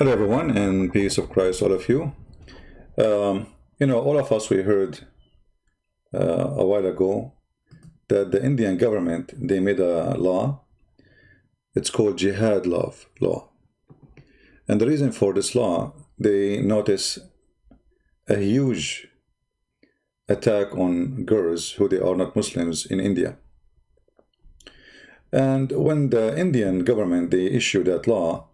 Hello, everyone, and peace of Christ, all of you. All of us, we heard a while ago that the Indian government, they made a law. It's called Jihad law. And the reason for this law, they notice a huge attack on girls who they are not Muslims in India. And when the Indian government, they issued that law,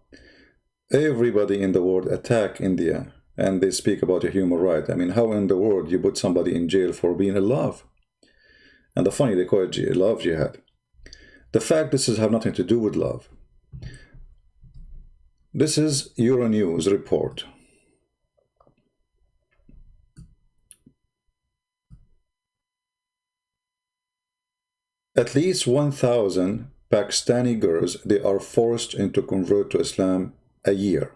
everybody in the world attack India, and they speak about a human right. I mean, how in the world you put somebody in jail for being in love? And the funny, they call it love jihad. The fact this have nothing to do with love. This is Euronews report. At least 1,000 Pakistani girls, they are forced into convert to Islam a year.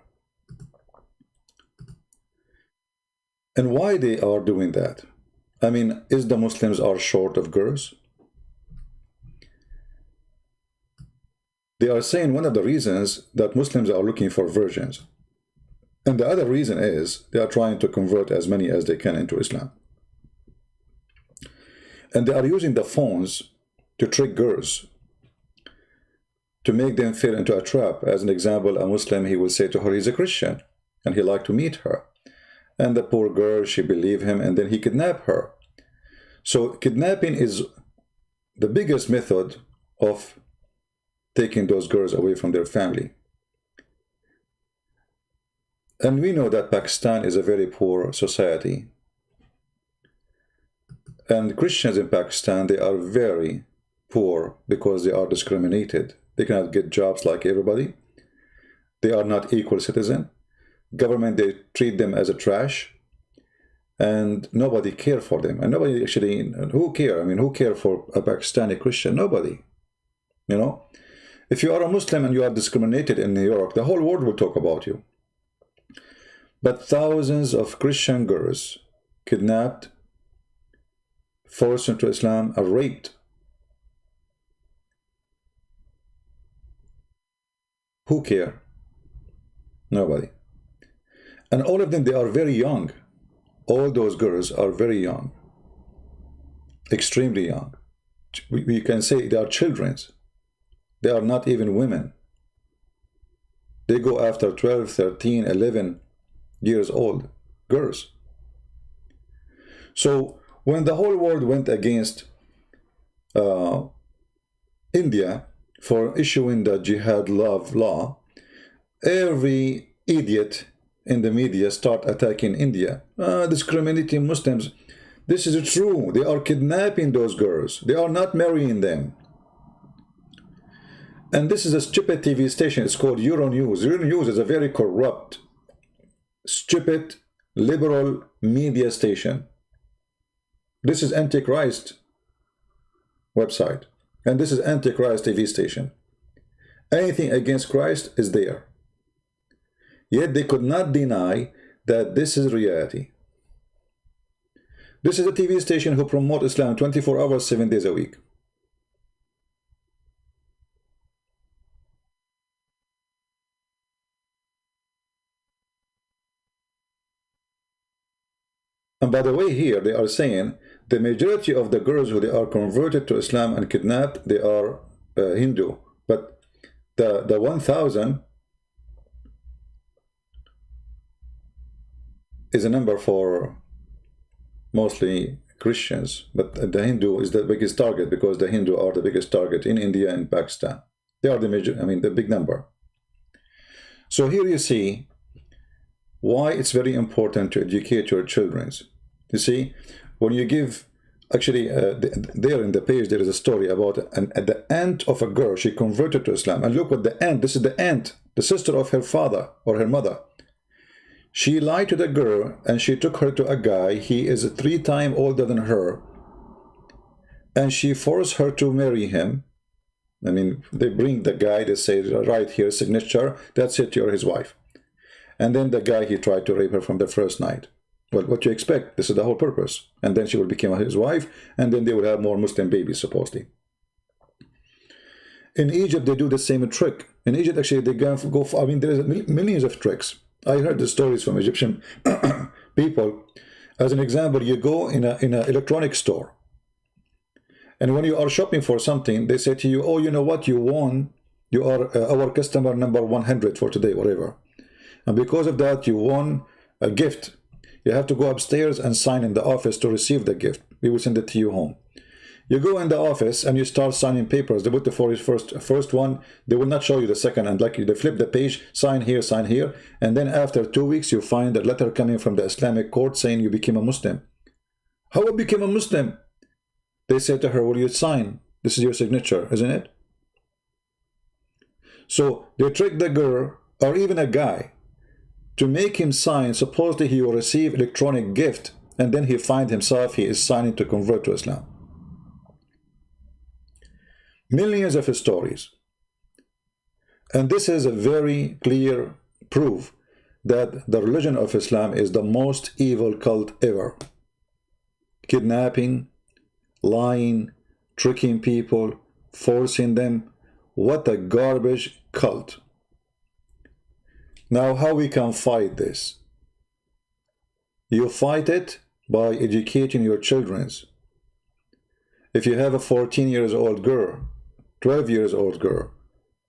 And why they are doing that? I mean, is the Muslims are short of girls? They are saying one of the reasons that Muslims are looking for virgins. And the other reason is they are trying to convert as many as they can into Islam. And they are using the phones to trick girls, to make them fall into a trap. As an example, a Muslim, he will say to her, he's a Christian, and he like to meet her. And the poor girl, she believe him, and then he kidnap her. So kidnapping is the biggest method of taking those girls away from their family. And we know that Pakistan is a very poor society. And Christians in Pakistan, they are very poor because they are discriminated. They cannot get jobs like everybody. They are not equal citizen. Government, they treat them as a trash. And nobody care for them. And nobody actually, who care? I mean, who care for a Pakistani Christian? Nobody. You know? If you are a Muslim and you are discriminated in New York, the whole world will talk about you. But thousands of Christian girls kidnapped, forced into Islam, are raped. Who care? Nobody. And all of them, they are very young. All those girls are very young. Extremely young. We can say they are children. They are not even women. They go after 12, 13, 11 years old girls. So when the whole world went against India for issuing the jihad law, every idiot in the media start attacking India, discriminating Muslims. This is true. They are kidnapping those girls. They are not marrying them. And this is a stupid TV station. It's called Euronews. Euronews is a very corrupt, stupid, liberal media station. This is Antichrist website. And this is Antichrist TV station. Anything against Christ is there. Yet they could not deny that this is reality. This is a TV station who promote Islam 24 hours, 7 days a week. And by the way, here they are saying the majority of the girls who they are converted to Islam and kidnapped, they are Hindu. But the 1,000 is a number for mostly Christians. But the Hindu is the biggest target because the Hindu are the biggest target in India and Pakistan. They are the major, I mean, the big number. So here you see why it's very important to educate your children. You see, when you give, actually, there in the page, there is a story about the aunt of a girl. She converted to Islam. And look what the aunt, this is the aunt, the sister of her father or her mother. She lied to the girl and she took her to a guy. He is 3 times older than her. And she forced her to marry him. I mean, they bring the guy, they say, right here, signature, that's it, you're his wife. And then the guy, he tried to rape her from the first night. Well, what you expect? This is the whole purpose. And then she will become his wife, and then they will have more Muslim babies, supposedly. In Egypt, they do the same trick. In Egypt, actually, they go for, I mean, there's millions of tricks. I heard the stories from Egyptian people. As an example, you go in a electronic store, and when you are shopping for something, they say to you, "Oh, you know what? You won. You are our customer number 100 for today, whatever. And because of that, you won a gift. You have to go upstairs and sign in the office to receive the gift. We will send it to you home." You go in the office and you start signing papers. They put the first one. They will not show you the second. And like they flip the page, sign here. And then after 2 weeks, you find a letter coming from the Islamic court saying you became a Muslim. How I became a Muslim? They say to her, "Will you sign? This is your signature, isn't it?" So they trick the girl or even a guy to make him sign. Supposedly he will receive electronic gift, and then he find himself he is signing to convert to Islam. Millions of stories. And this is a very clear proof that the religion of Islam is the most evil cult ever. Kidnapping, lying, tricking people, forcing them. What a garbage cult. Now, how we can fight this? You fight it by educating your children. If you have a 14-year-old girl, 12-year-old girl,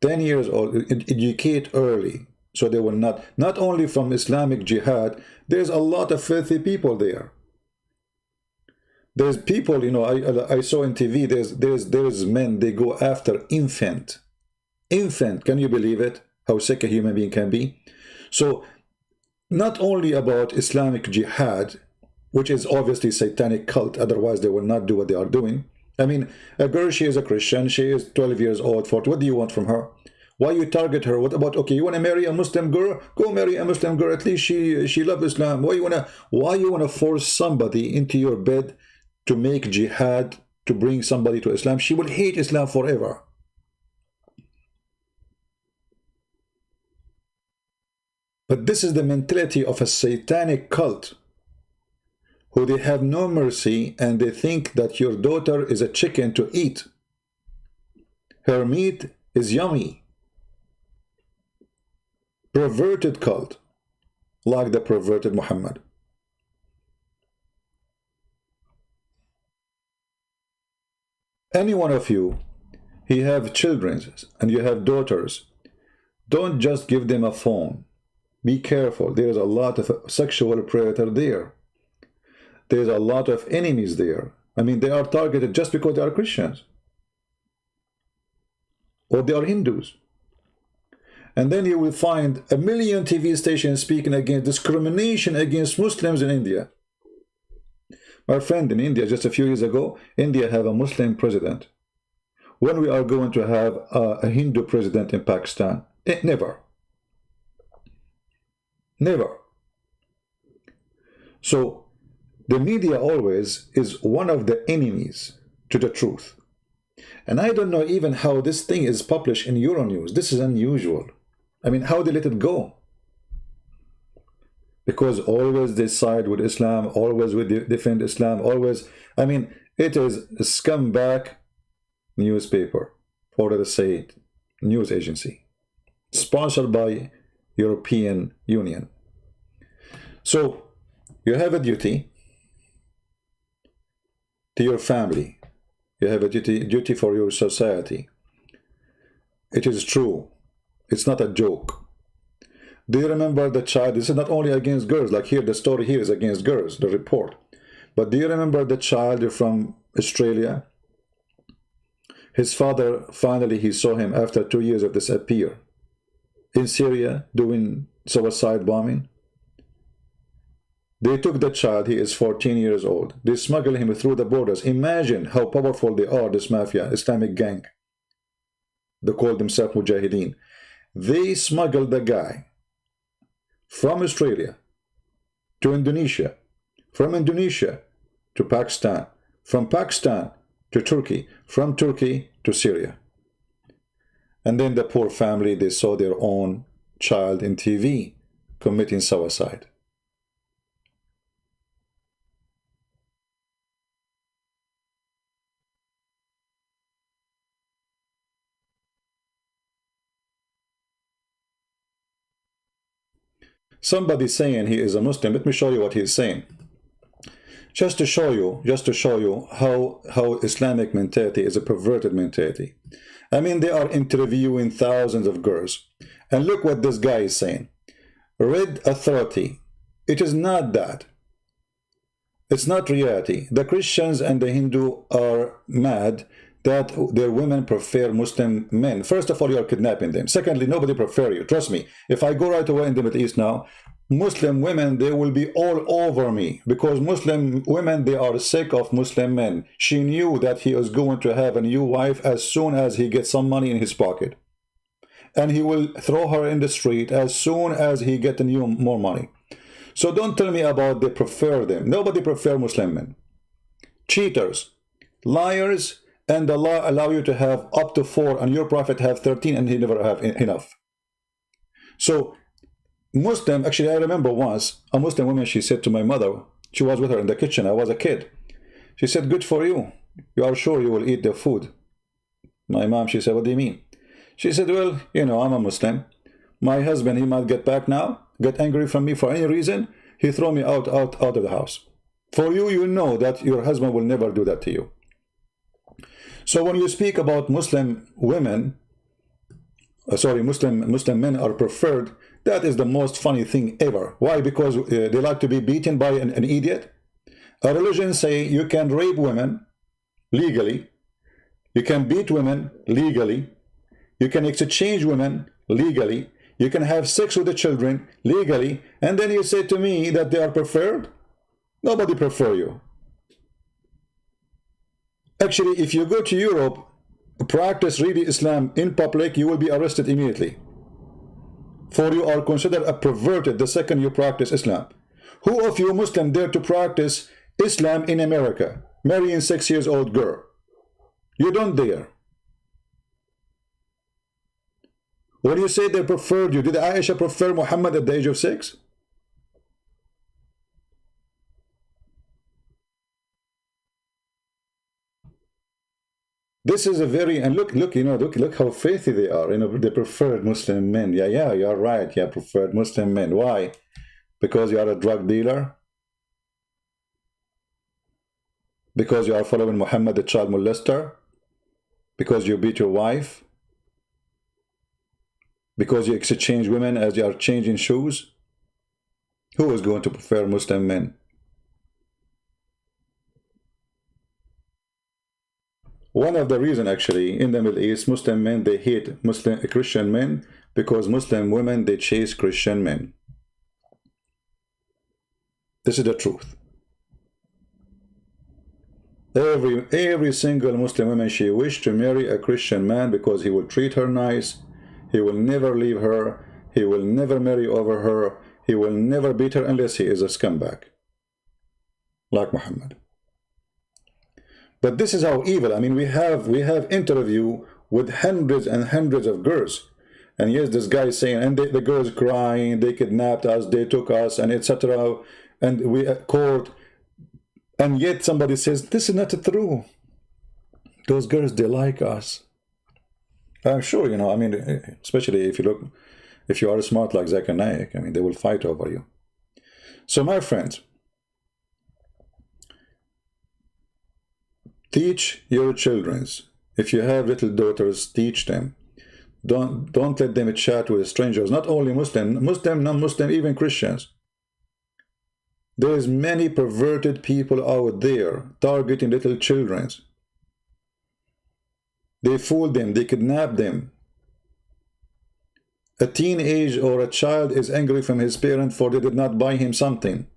10 years old, educate early so they will not only from Islamic jihad, there's a lot of filthy people there. There's people, you know, I saw on TV, there's men, they go after infant. Can you believe it? How sick a human being can be? So, not only about Islamic jihad, which is obviously satanic cult, otherwise they will not do what they are doing. I mean, a girl, she is a Christian, she is 12 years old, 40. What do you want from her? Why you target her? What about, okay, you want to marry a Muslim girl? Go marry a Muslim girl. At least she loves Islam. Why you wanna force somebody into your bed to make jihad, to bring somebody to Islam? She will hate Islam forever. But this is the mentality of a satanic cult, who they have no mercy, and they think that your daughter is a chicken to eat. Her meat is yummy. Perverted cult, like the perverted Muhammad. Any one of you, he have children and you have daughters, don't just give them a phone. Be careful. There's a lot of sexual predator there. There's a lot of enemies there. I mean, they are targeted just because they are Christians or they are Hindus. And then you will find a million TV stations speaking against discrimination against Muslims in India. My friend, in India, just a few years ago, India have a Muslim president. When we are going to have a Hindu president in Pakistan? Never. Never. So, the media always is one of the enemies to the truth. And I don't know even how this thing is published in Euronews. This is unusual. I mean, how they let it go? Because always they side with Islam, always we defend Islam, always. I mean, it is a scumbag newspaper, or let us say it, news agency, sponsored by European Union. So, you have a duty to your family. You have a duty for your society. It is true. It's not a joke. Do you remember the child? This is not only against girls. Like here, the story here is against girls, the report. But do you remember the child from Australia? His father, finally, he saw him after 2 years of disappear. In Syria, doing suicide bombing. They took the child, he is 14 years old. They smuggled him through the borders. Imagine how powerful they are, this mafia, Islamic gang. They call themselves Mujahideen. They smuggled the guy from Australia to Indonesia, from Indonesia to Pakistan, from Pakistan to Turkey, from Turkey to Syria. And then the poor family, they saw their own child in TV committing suicide. somebody saying he is a Muslim. Let me show you what he's saying. Just to show you how Islamic mentality is a perverted mentality. I mean, they are interviewing thousands of girls. And look what this guy is saying. Red authority. It is not that. It's not reality. The Christians and the Hindu are mad that their women prefer Muslim men. First of all, you are kidnapping them. Secondly, nobody prefer you. Trust me. If I go right away in the Middle East now, Muslim women, they will be all over me, because Muslim women, they are sick of Muslim men. She knew that he was going to have a new wife as soon as he gets some money in his pocket. And he will throw her in the street as soon as he gets more money. So don't tell me about they prefer them. Nobody prefer Muslim men. Cheaters, liars, and Allah allow you to have up to 4, and your prophet have 13, and he never have enough. So Muslim, actually I remember once, a Muslim woman, she said to my mother, she was with her in the kitchen, I was a kid. She said, good for you. You are sure you will eat the food? My mom, she said, what do you mean? She said, well, you know, I'm a Muslim. My husband, he might get back now, get angry from me for any reason. He throw me out of the house. For you, you know that your husband will never do that to you. So when you speak about Muslim women, Muslim men are preferred, that is the most funny thing ever. Why? Because they like to be beaten by an idiot. Our religion say you can rape women legally, you can beat women legally, you can exchange women legally, you can have sex with the children legally, and then you say to me that they are preferred? Nobody prefer you. Actually, if you go to Europe, practice really Islam in public, you will be arrested immediately. For you are considered a perverted the second you practice Islam. Who of you Muslim dare to practice Islam in America, marrying 6 years old girl? You don't dare. When you say they preferred you, did Aisha prefer Muhammad at the age of 6? This is a very, and look, you know, look how faithy they are. You know, they preferred Muslim men. Yeah, you're right. Yeah, preferred Muslim men. Why? Because you are a drug dealer? Because you are following Muhammad, the child molester? Because you beat your wife? Because you exchange women as you are changing shoes? Who is going to prefer Muslim men? One of the reasons, actually, in the Middle East, Muslim men, they hate Christian men, because Muslim women, they chase Christian men. This is the truth. Every single Muslim woman, she wished to marry a Christian man because he will treat her nice, he will never leave her, he will never marry over her, he will never beat her unless he is a scumbag, like Muhammad. But this is how evil. I mean, we have interview with hundreds and hundreds of girls, and yes, this guy is saying, and the girls crying, they kidnapped us, they took us, and etc. And we at court, and yet somebody says this is not true. Those girls, they like us. I'm sure, you know. I mean, especially if you are smart like Zakir Naik, I mean, they will fight over you. So, my friends, teach your children. If you have little daughters, teach them. Don't let them chat with strangers. Not only Muslim, non-Muslim, even Christians. There's many perverted people out there targeting little children. They fool them, they kidnap them. A teenage or a child is angry from his parent for they did not buy him something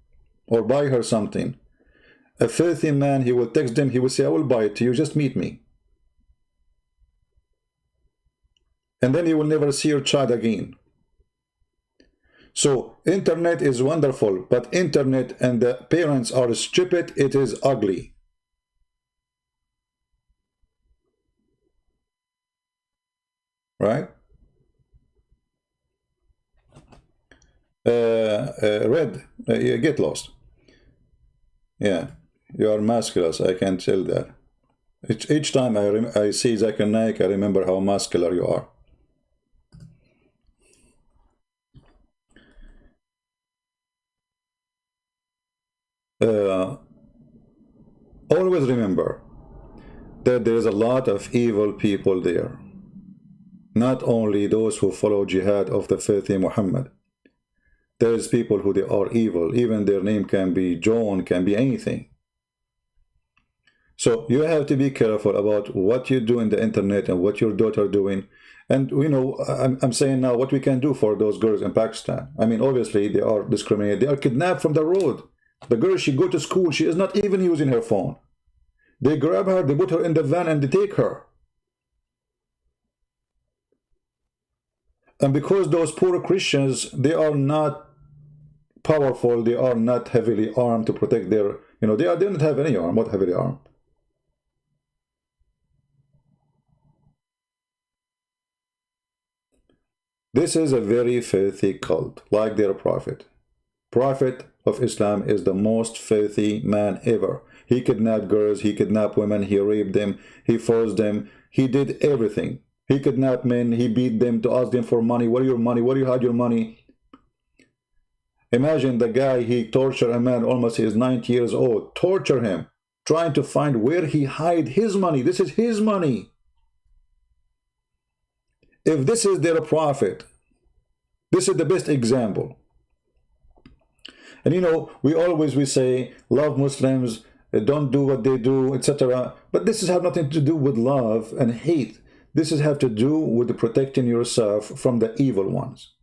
or buy her something. A filthy man, he will text them, he will say, I will buy it to you, just meet me. And then you will never see your child again. So, internet is wonderful, but internet and the parents are stupid, it is ugly. Right? Red, you get lost. Yeah. You are masculine, I can tell that. Each time I see Zakir Naik, I remember how muscular you are. Always remember that there is a lot of evil people there. Not only those who follow jihad of the filthy Muhammad. There is people who they are evil. Even their name can be John, can be anything. So you have to be careful about what you do in the internet and what your daughter doing. And you know, I'm saying now what we can do for those girls in Pakistan. I mean, obviously they are discriminated. They are kidnapped from the road. The girl, she go to school. She is not even using her phone. They grab her, they put her in the van and they take her. And because those poor Christians, they are not powerful, they are not heavily armed to protect their, you know, they don't have any arm, not heavily armed. This is a very filthy cult, like their prophet. Prophet of Islam is the most filthy man ever. He kidnapped girls, he kidnapped women, he raped them, he forced them, he did everything. He kidnapped men, he beat them to ask them for money. Where your money? Where you hide your money? Imagine the guy, he tortured a man, almost he is 90 years old, torture him, trying to find where he hide his money. This is his money. If this is their prophet, this is the best example. And you know, we say, love Muslims, don't do what they do, etc. But this has nothing to do with love and hate. This has have to do with protecting yourself from the evil ones.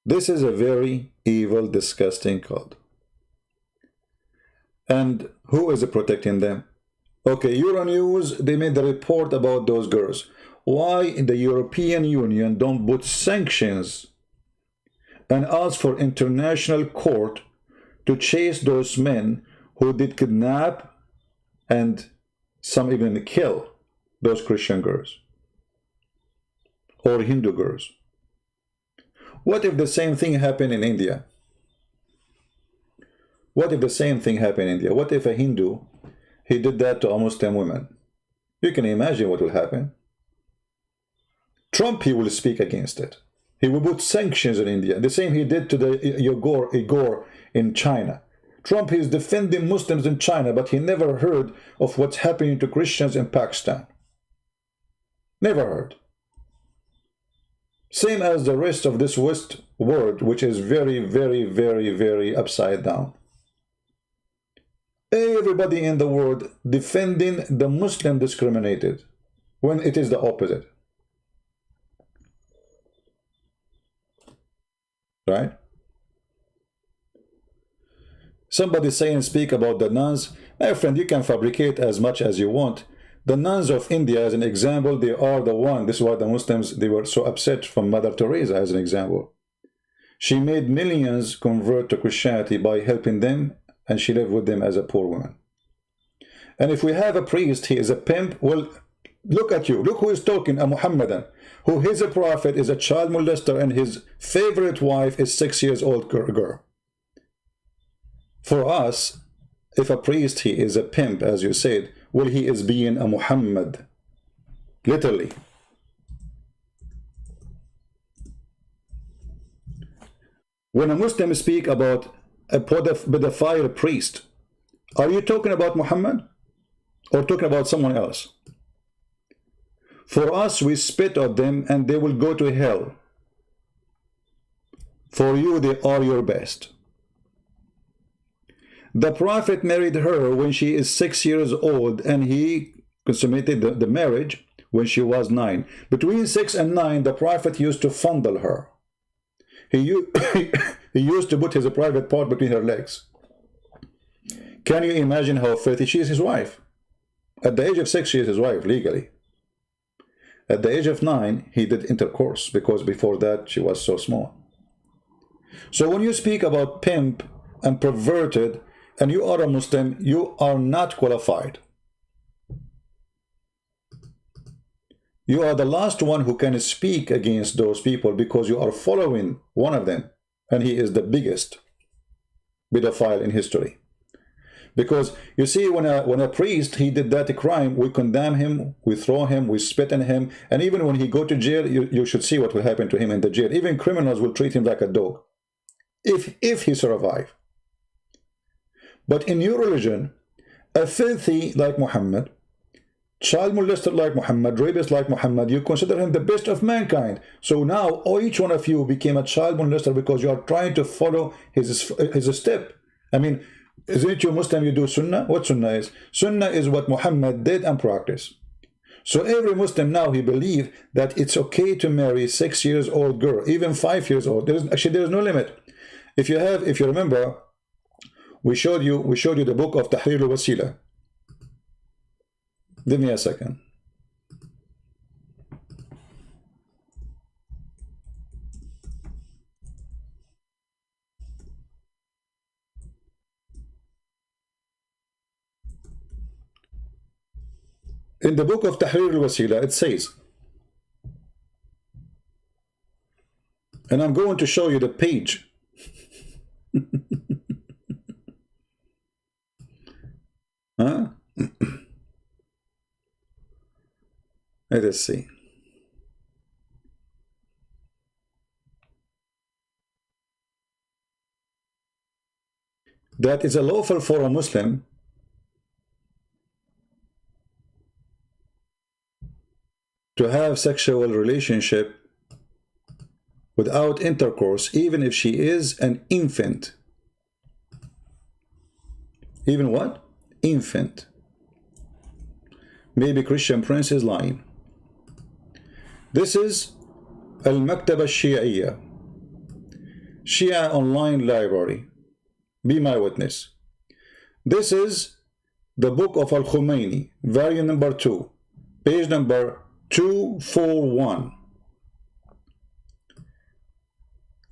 This is a very evil, disgusting cult. And who is protecting them? Okay, Euronews, they made a report about those girls. Why the European Union don't put sanctions and ask for international court to chase those men who did kidnap and some even kill those Christian girls or Hindu girls? What if the same thing happened in India? What if the same thing happened in India? What if a Hindu, he did that to a Muslim woman? You can imagine what will happen. Trump, he will speak against it. He will put sanctions in India. The same he did to the Uyghur in China. Trump is defending Muslims in China, but he never heard of what's happening to Christians in Pakistan. Never heard. Same as the rest of this West world, which is very, very, very, very upside down. Everybody in the world defending the Muslim discriminated, when it is the opposite. Right? Somebody say and speak about the nuns. My friend, you can fabricate as much as you want. The nuns of India, as an example, they are the one. This is why the Muslims, they were so upset from Mother Teresa, as an example. She made millions convert to Christianity by helping them, and she lived with them as a poor woman. And if we have a priest, he is a pimp. Well, look at you. Look who is talking, a Muhammadan, who is a prophet, is a child molester, and his favorite wife is 6 years old girl. For us, if a priest, he is a pimp, as you said, well, he is being a Muhammad. Literally. When a Muslim speak about a pedophile priest, are you talking about Muhammad or talking about someone else? For us, we spit at them and they will go to hell. For you, they are your best. The Prophet married her when she is 6 years old, and he consummated the marriage when she was 9. Between 6 and 9, the Prophet used to fondle her. He used to put his private part between her legs. Can you imagine how filthy? She is his wife. At the age of 6, she is his wife, legally. At the age of 9, he did intercourse, because before that, she was so small. So when you speak about pimp and perverted, and you are a Muslim, you are not qualified. You are the last one who can speak against those people, because you are following one of them, and he is the biggest pedophile in history. Because you see, when a priest, he did that crime, we condemn him, we throw him, we spit on him, and even when he go to jail, you should see what will happen to him in the jail. Even criminals will treat him like a dog, if he survive. But in your religion, a filthy like Muhammad, child molester like Muhammad, rapist like Muhammad, you consider him the best of mankind. So now each one of you became a child molester because you are trying to follow his step. I mean, isn't it you Muslim, you do sunnah? What sunnah is? Sunnah is what Muhammad did and practiced. So every Muslim now, he believes that it's okay to marry 6 years old girl, even 5 years old. There's no limit. If you remember, we showed you the book of Tahrir al-Wasila. Give me a second. In the book of Tahrir al-Wasila, it says, and I'm going to show you the page. Huh? Let us see. That is lawful for a Muslim to have sexual relationship without intercourse, even if she is an infant. Even what? Infant. Maybe Christian Prince is lying. This is Al-Maktaba Shi'iyya, Shia online library. Be my witness. This is the book of Al-Khomeini, volume number 2, page number 241.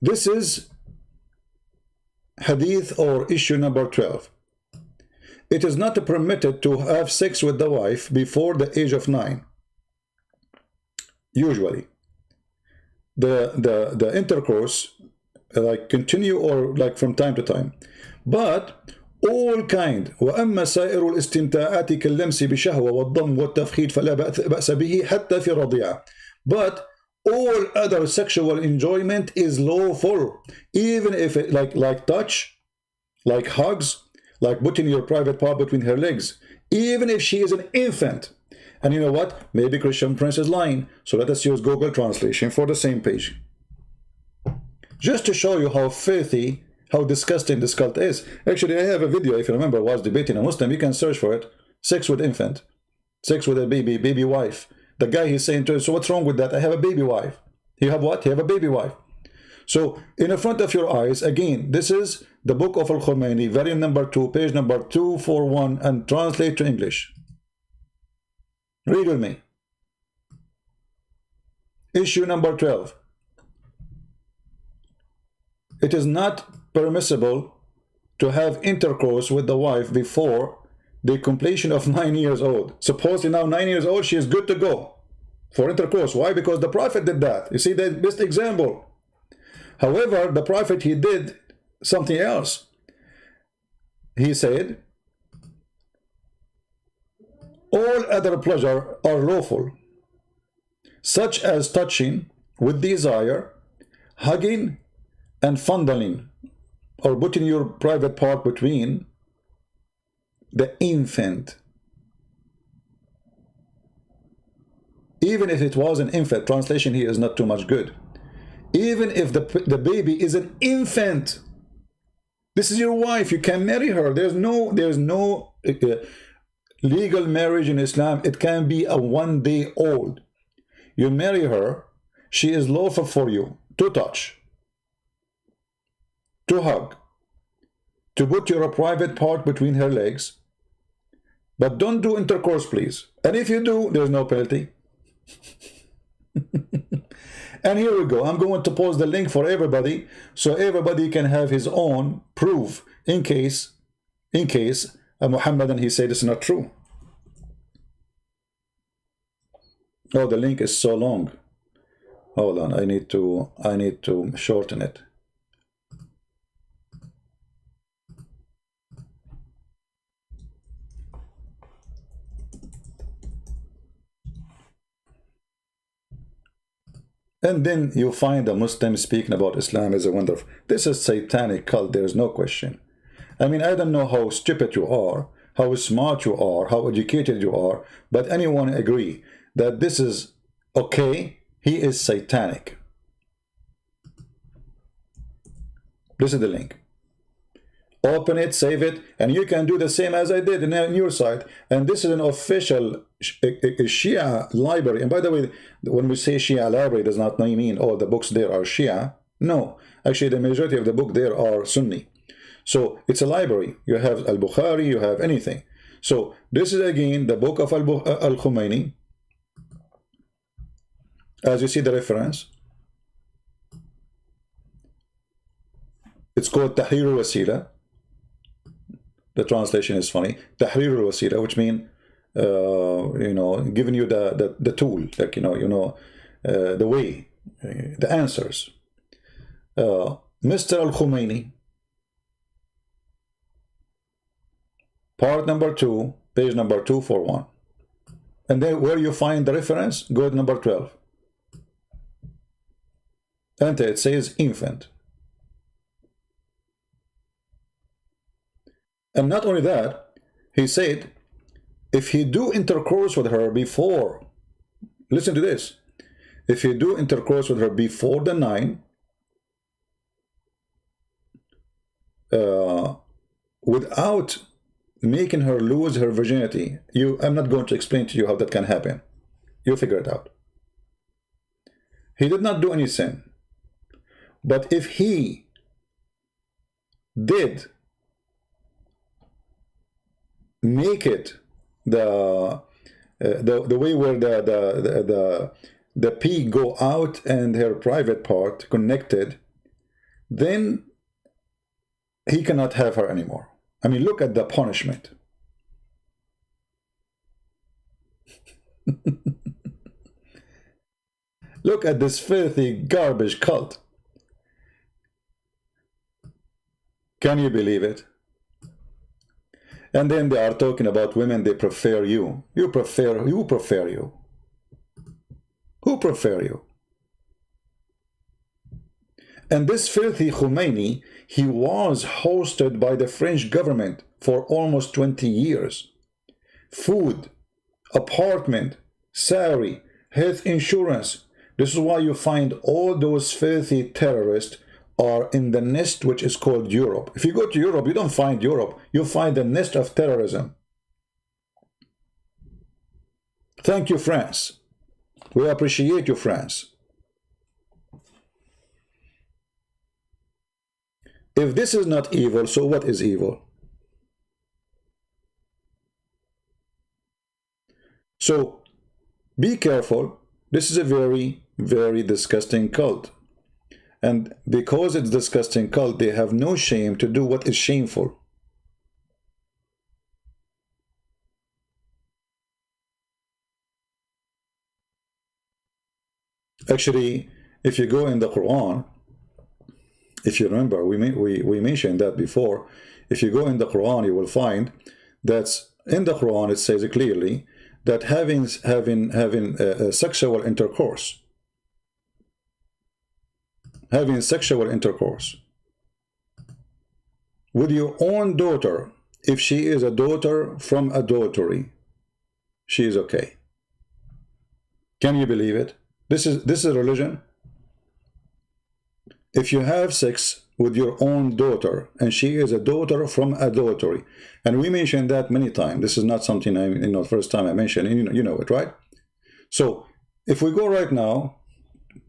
This is Hadith or issue number 12. It is not permitted to have sex with the wife before the age of 9. Usually, the intercourse like continue or like from time to time, but all kind وأما سائر الاستمتاعات كاللمس بشهوة والضم والتفخيد فلا بأس به حتى في الرضيعة. But all other sexual enjoyment is lawful, even if it like touch, like hugs, like putting your private part between her legs, even if she is an infant. And you know what? Maybe Christian Prince is lying. So let us use Google Translation for the same page. Just to show you how filthy, how disgusting this cult is. Actually, I have a video, if you remember, I was debating a Muslim. You can search for it. Sex with infant. Sex with a baby wife. The guy, he's saying to us, so what's wrong with that? I have a baby wife. You have what? You have a baby wife. So, in front of your eyes, again, this is the book of Al-Khomeini, volume number 2, page number 241, and translate to English. Read with me. Issue number 12. It is not permissible to have intercourse with the wife before the completion of 9 years old. Supposedly now 9 years old, she is good to go for intercourse. Why? Because the Prophet did that. You see, the best example. However, the Prophet, he did something else. He said, all other pleasure are lawful, such as touching with desire, hugging, and fondling, or putting your private part between the infant. Even if it was an infant, translation here is not too much good. Even if the baby is an infant, this is your wife, you can marry her. There's no legal marriage in Islam. It can be a 1 day old. You marry her, she is lawful for you to touch, to hug, to put your private part between her legs, but don't do intercourse, please. And if you do, there's no penalty. And here we go. I'm going to post the link for everybody, so everybody can have his own proof in case Muhammad and he said it's not true. Oh, the link is so long. Hold on, I need to shorten it. And then you find a Muslim speaking about Islam is a wonderful. This is satanic cult, there's no question. I mean, I don't know how stupid you are, how smart you are, how educated you are, but anyone agree that this is okay? He is satanic. This is the link. Open it, save it, and you can do the same as I did in your site. And this is an official Shia library. And by the way, when we say Shia library, does not mean all the books there are Shia. No, actually the majority of the book there are Sunni. So it's a library. You have Al-Bukhari, you have anything. So this is again the book of Al-Khomeini. As you see the reference, it's called Tahrir al-Wasila. The translation is funny. Tahrir al-Wasila, which means, you know, giving you the tool, like, the way, the answers. Mr. Al-Khomeini, part number 2, page number 241. And then where you find the reference, go to number 12. Enter, it says infant. And not only that, he said, if he do intercourse with her before, listen to this, if he do intercourse with her before the 9, without making her lose her virginity, I'm not going to explain to you how that can happen. You figure it out. He did not do any sin. But if he did make it the way where the pee go out and her private part connected, then he cannot have her anymore. I mean, look at the punishment. Look at this filthy garbage cult. Can you believe it? And then they are talking about women, they prefer you. You prefer you. Who prefer you? And this filthy Khomeini, he was hosted by the French government for almost 20 years. Food, apartment, salary, health insurance. This is why you find all those filthy terrorists are in the nest which is called Europe. If you go to Europe, you don't find Europe, you find the nest of terrorism. Thank you, France. We appreciate you, France. If this is not evil, so what is evil? So be careful. This is a very, very disgusting cult. And because it's disgusting cult, they have no shame to do what is shameful. Actually, if you go in the Quran, if you remember, we mentioned that before. If you go in the Quran, you will find that in the Quran it says clearly that having sexual intercourse, with your own daughter, if she is a daughter from adultery, she is okay. Can you believe it? This is religion. If you have sex with your own daughter and she is a daughter from adultery, and we mentioned that many times, this is not something first time I mentioned, you know it, right? So if we go right now,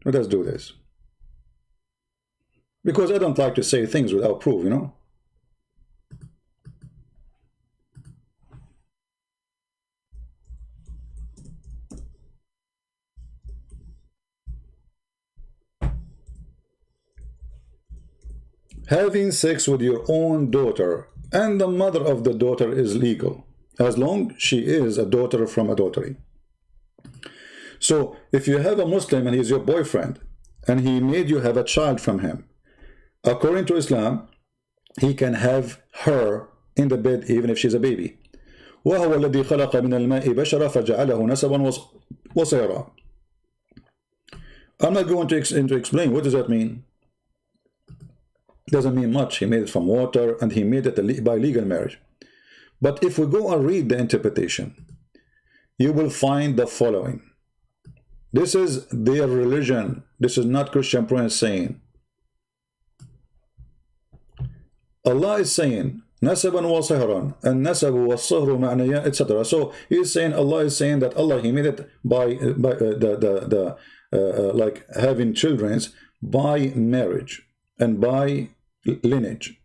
let us do this, because I don't like to say things without proof, Having sex with your own daughter and the mother of the daughter is legal, as long she is a daughter from adultery. So if you have a Muslim and he's your boyfriend, and he made you have a child from him, according to Islam, he can have her in the bed even if she's a baby. وَهُوَ الَّذِي خَلَقَ مِنَ الْمَاءِ بَشَرًا فَجَعَلَهُ نَسَبًا وَصِهْرًا. I'm not going to explain what does that mean. Doesn't mean much. He made it from water, and he made it by legal marriage. But if we go and read the interpretation, you will find the following. This is their religion. This is not Christian Prince saying. Allah is saying, Nasaban wa sihran, and nasabu wa sihru ma'naya, etc. So he is saying, Allah is saying that Allah, he made it by like having children by marriage and by lineage.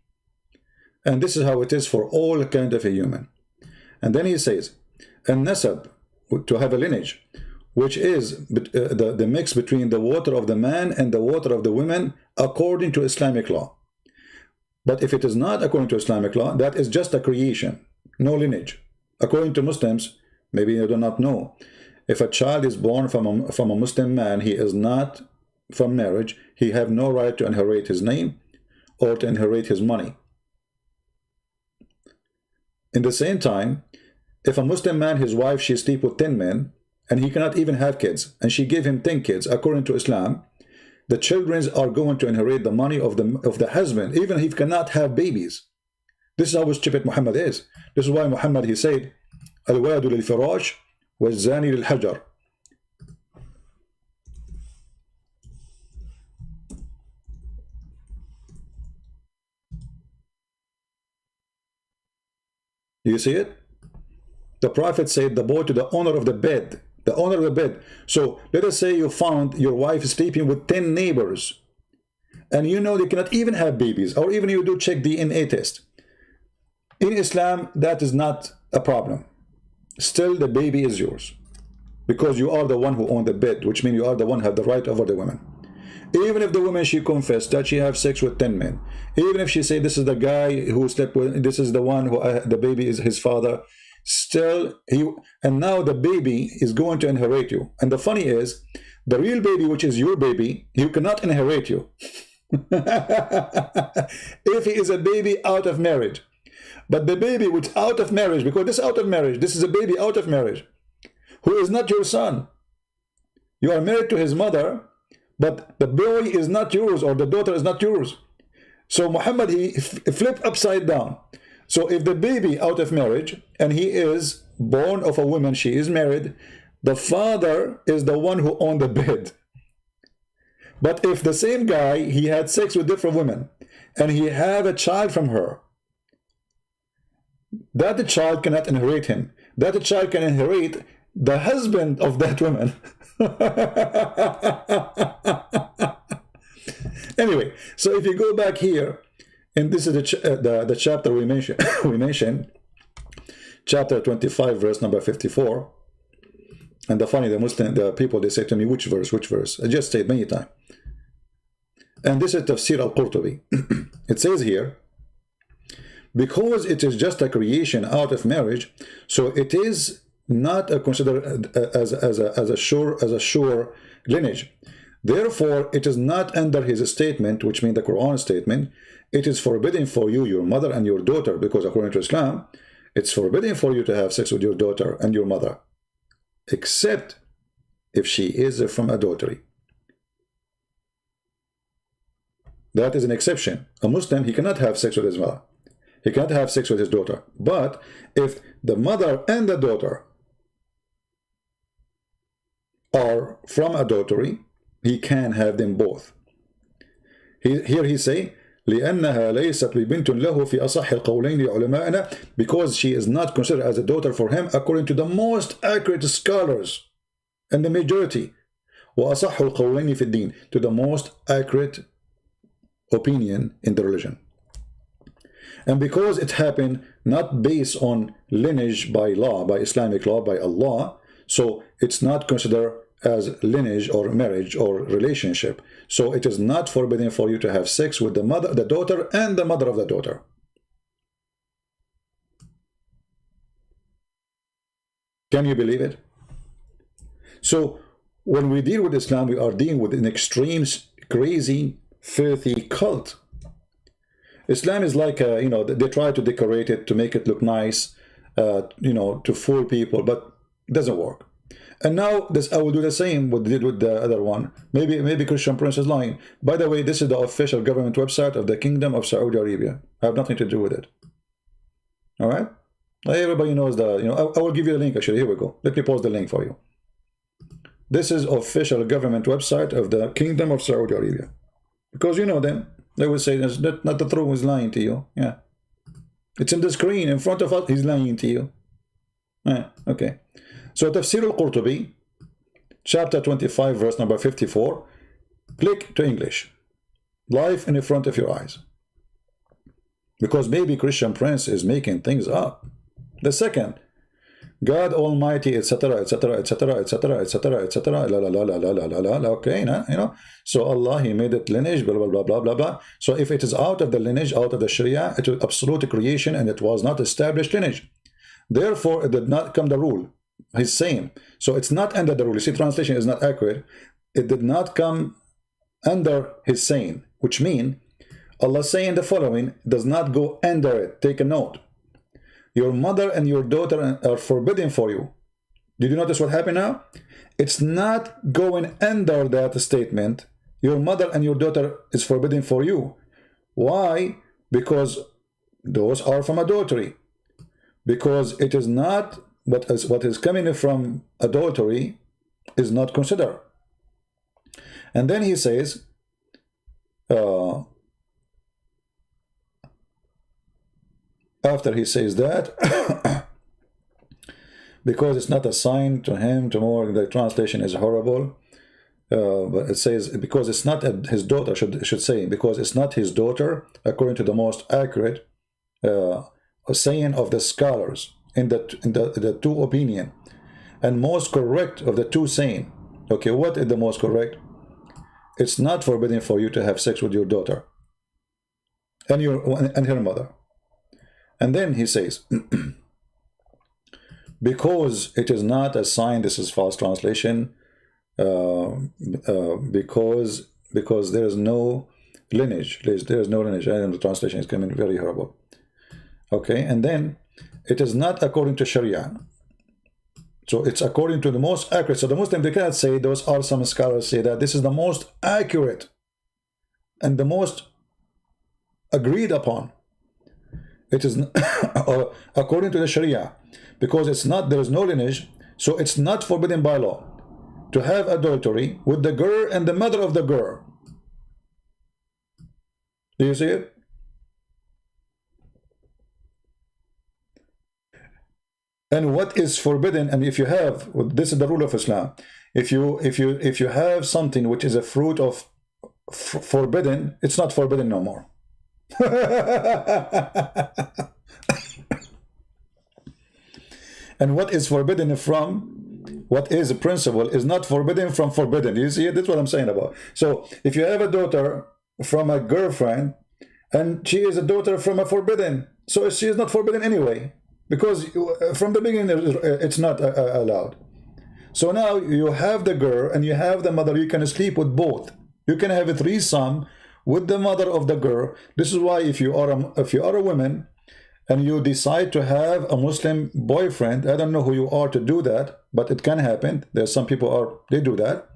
And this is how it is for all kind of a human. And then he says, and nasab, to have a lineage, which is the mix between the water of the man and the water of the women according to Islamic law. But if it is not according to Islamic law, that is just a creation, no lineage. According to Muslims, maybe you do not know, if a child is born from a Muslim man, he is not from marriage, he have no right to inherit his name or to inherit his money. In the same time, if a Muslim man, his wife, she sleep with 10 men, and he cannot even have kids, and she gave him 10 kids, according to Islam, the children are going to inherit the money of the husband, even if he cannot have babies. This is how stupid Muhammad is. This is why Muhammad, he said, Al-wadu lil-firash wal-zani lil-hajar. You see it? The Prophet said, the boy to the owner of the bed. The owner of the bed. So let us say you found your wife sleeping with 10 neighbors, and you know they cannot even have babies, or even you do check DNA test. In Islam, that is not a problem. Still, the baby is yours, because you are the one who own the bed, which means you are the one who have the right over the women. Even if the woman, she confessed that she have sex with 10 men, even if she say this is the guy who slept with, this is the one who the baby is his father, still and now the baby is going to inherit you. And the funny is, the real baby, which is your baby, you cannot inherit you if he is a baby out of marriage. But the baby which out of marriage, because this out of marriage, this is a baby out of marriage, who is not your son. You are married to his mother, but the boy is not yours, or the daughter is not yours. So Muhammad, he flipped upside down. So if the baby out of marriage, and he is born of a woman, she is married, the father is the one who owned the bed. But if the same guy, he had sex with different women, and he have a child from her, that the child cannot inherit him. That the child can inherit the husband of that woman. Anyway, so if you go back here, and this is the chapter we mentioned, chapter 25, verse number 54. And the people, they say to me, which verse? I just said many times. And this is Tafsir al-Qurtubi. It says here, because it is just a creation out of marriage, so it is not considered as a sure lineage. Therefore, it is not under his statement, which means the Quran statement, it is forbidden for you, your mother and your daughter, because according to Islam, it's forbidden for you to have sex with your daughter and your mother, except if she is from adultery. That is an exception. A Muslim, he cannot have sex with his mother. He cannot have sex with his daughter. But if the mother and the daughter are from adultery, he can have them both. Here he say, لأنها ليست ببنت له في أصح القولين لعلمائنا, because she is not considered as a daughter for him according to the most accurate scholars and the majority. وأصح القولين في الدين, to the most accurate opinion in the religion. And because it happened not based on lineage by law, by Islamic law, by Allah, so it's not considered as lineage or marriage or relationship. So it is not forbidden for you to have sex with the mother, the daughter, and the mother of the daughter. Can you believe it? So when we deal with Islam, we are dealing with an extreme, crazy, filthy cult. Islam is like, they try to decorate it to make it look nice, to fool people, but it doesn't work. And now this, I will do the same what did with the other one. Maybe Christian Prince is lying. By the way, this is the official government website of the Kingdom of Saudi Arabia. I have nothing to do with it. All right? Everybody knows the, you know, I will give you the link actually. Here we go. Let me post the link for you. This is official government website of the Kingdom of Saudi Arabia. Because you know them. They will say that's not the truth, he's lying to you. Yeah. It's in the screen in front of us, he's lying to you. Yeah, okay. So Tafsir al-Qurtubi, chapter 25, verse number 54. Click to English. Live in front of your eyes. Because maybe Christian Prince is making things up. The second, God Almighty, etc., etc., etc., etc., etc., etc. La la la la la la la la. Okay, nah, you know. So Allah, He made it lineage, blah blah blah blah blah blah. So if it is out of the lineage, out of the Sharia, it was absolute creation, and it was not established lineage. Therefore, it did not come the rule. He's saying. So it's not under the rule. You see, translation is not accurate. It did not come under His saying, which means Allah saying the following does not go under it. Take a note. Your mother and your daughter are forbidden for you. Did you notice what happened now? It's not going under that statement. Your mother and your daughter is forbidden for you. Why? Because those are from adultery. Because it is not what is coming from adultery is not considered. And then he says, after he says that, because it's not assigned to him, tomorrow the translation is horrible, but it says because it's not his daughter, should say, because it's not his daughter, according to the most accurate saying of the scholars in the two opinion, and most correct of the two saying. Okay, what is the most correct? It's not forbidden for you to have sex with your daughter and her mother. And then he says, because it is not a sign, this is false translation, because there is no lineage. There is no lineage. And the translation is coming very horrible. Okay, and then it is not according to Sharia. So it's according to the most accurate. So the Muslim, they cannot say, those are some scholars say that this is the most accurate and the most agreed upon. It is according to the Sharia, because it's not, there is no lineage, so it's not forbidden by law to have adultery with the girl and the mother of the girl. Do you see it? And what is forbidden, and if you have, this is the rule of Islam, if you have something which is a fruit of forbidden, it's not forbidden no more. And what is forbidden from what is a principle is not forbidden from forbidden. You see, that's what I'm saying about. So if you have a daughter from a girlfriend and she is a daughter from a forbidden, so she is not forbidden anyway, because from the beginning it's not allowed. So now you have the girl and you have the mother, you can sleep with both. You can have a threesome with the mother of the girl. This is why if you are a woman and you decide to have a Muslim boyfriend, I don't know who you are to do that, but it can happen. There's some people they do that.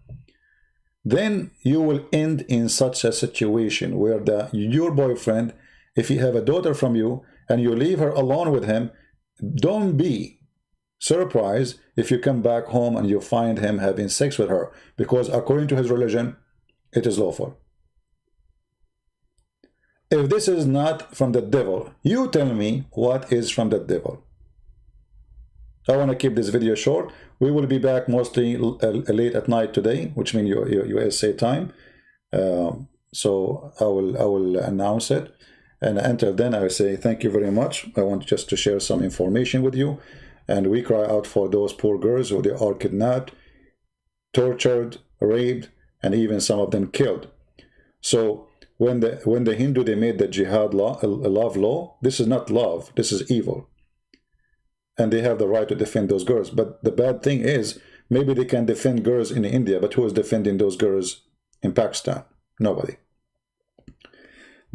Then you will end in such a situation where your boyfriend, if he have a daughter from you and you leave her alone with him, don't be surprised if you come back home and you find him having sex with her, because according to his religion, it is lawful. If this is not from the devil, you tell me what is from the devil. I want to keep this video short. We will be back mostly late at night today, which means your USA time. So I will announce it. And until then, I will say thank you very much. I want just to share some information with you. And we cry out for those poor girls who they are kidnapped, tortured, raped, and even some of them killed. So when the Hindu, they made the jihad law, love law, this is not love, this is evil. And they have the right to defend those girls. But the bad thing is, maybe they can defend girls in India, but who is defending those girls in Pakistan? Nobody.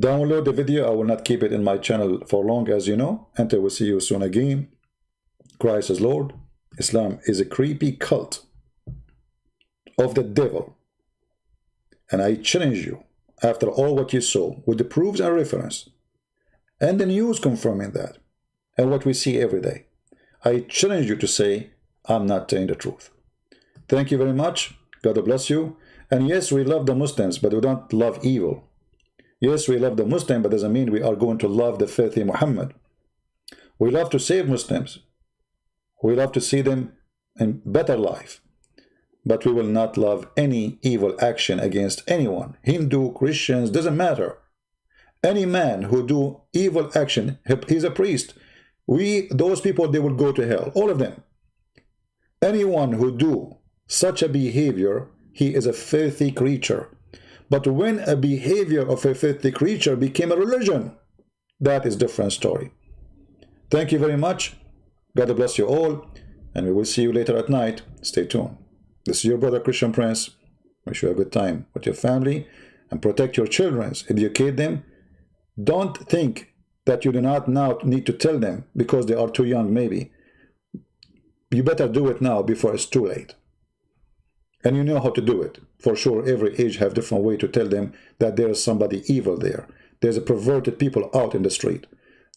Download the video. I will not keep it in my channel for long, as you know. Until we see you soon again. Christ is Lord. Islam is a creepy cult. of the devil. And I challenge you, after all what you saw, with the proofs and reference, and the news confirming that, and what we see every day, I challenge you to say, I'm not telling the truth. Thank you very much. God bless you. And yes, we love the Muslims, but we don't love evil. Yes, we love the Muslim, but doesn't mean we are going to love the filthy Muhammad. We love to save Muslims. We love to see them in better life. But we will not love any evil action against anyone. Hindu, Christians, doesn't matter. Any man who do evil action, he's a priest. Those people, they will go to hell, all of them. Anyone who do such a behavior, he is a filthy creature. But when a behavior of a filthy creature became a religion, that is a different story. Thank you very much. God bless you all, and we will see you later at night. Stay tuned. This is your brother Christian Prince. Wish you a good time with your family, and protect your children, educate them. Don't think that you do not now need to tell them because they are too young, maybe. You better do it now before it's too late. And you know how to do it. For sure, every age have different way to tell them that there is somebody evil there. There's a perverted people out in the street.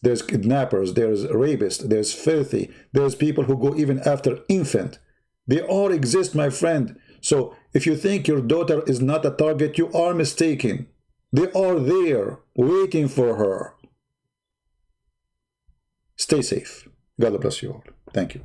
There's kidnappers, there's rapists, there's filthy, there's people who go even after infant. They all exist, my friend. So if you think your daughter is not a target, you are mistaken. They are there, waiting for her. Stay safe. God bless you all. Thank you.